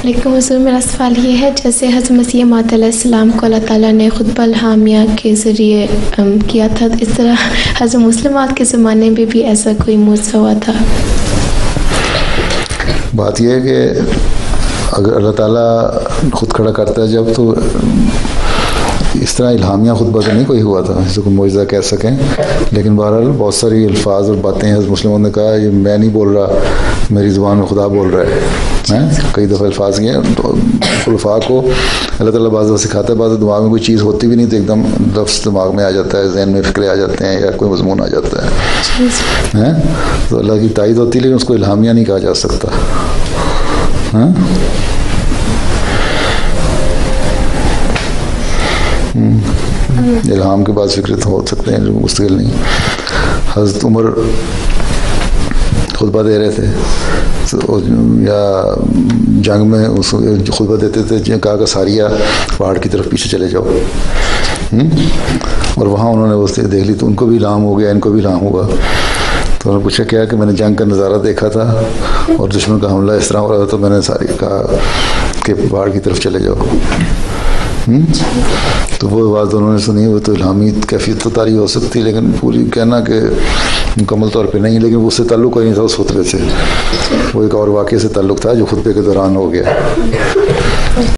لیکن حضور میرا سوال یہ ہے، جیسے حضرت مسیح موعود علیہ السلام کو اللہ تعالیٰ نے خطبہ الحامیہ کے ذریعے کیا تھا، اس طرح حضرت مسلمات کے زمانے میں بھی ایسا کوئی معجزہ ہوا تھا؟ بات یہ ہے کہ اگر اللہ تعالیٰ خود کھڑا کرتا ہے جب، تو اس طرح الہامیہ خطبہ تو نہیں کوئی ہوا تھا جس کو معجزہ کہہ سکیں، لیکن بہرحال بہت ساری الفاظ اور باتیں حضرت مسلموں نے کہا یہ میں نہیں بول رہا، میری زبان میں خدا بول رہا ہے. کئی دفعہ الفاظ یہ خلفاء کو اللہ تعالیٰ بعض دفعہ سکھاتا ہے، بعض دماغ میں کوئی چیز ہوتی بھی نہیں تو ایک دم لفظ دماغ میں آ جاتا ہے، ذہن میں فکرے آ جاتے ہیں یا کوئی مضمون آ جاتا ہے تو اللہ کی تائید ہوتی ہے، لیکن اس کو الہامیہ نہیں کہا جا سکتا. الہام کے بعد فکر تو ہو سکتے ہیں جو مستقل نہیں. حضرت عمر خطبہ دے رہے تھے یا جنگ میں خطبہ دیتے تھے، کہا کہ ساریہ پہاڑ کی طرف پیچھے چلے جاؤ، اور وہاں انہوں نے وہ دیکھ لی تو ان کو بھی الہام ہو گیا، ان کو بھی الہام ہوا. تو انہوں نے پوچھا کیا کہ میں نے جنگ کا نظارہ دیکھا تھا اور دشمن کا حملہ اس طرح ہو رہا تھا، تو میں نے ساری کہا کہ پہاڑ کی طرف چلے جاؤ. تو وہ بات انہوں نے سنی، وہ تو الہامی کیفیت تو طاری ہو سکتی، لیکن پوری کہنا کہ مکمل طور پہ نہیں، لیکن اس سے تعلق کوئی نہیں تھا اس خطبے سے، وہ ایک اور واقعے سے تعلق تھا جو خطبے کے دوران ہو گیا.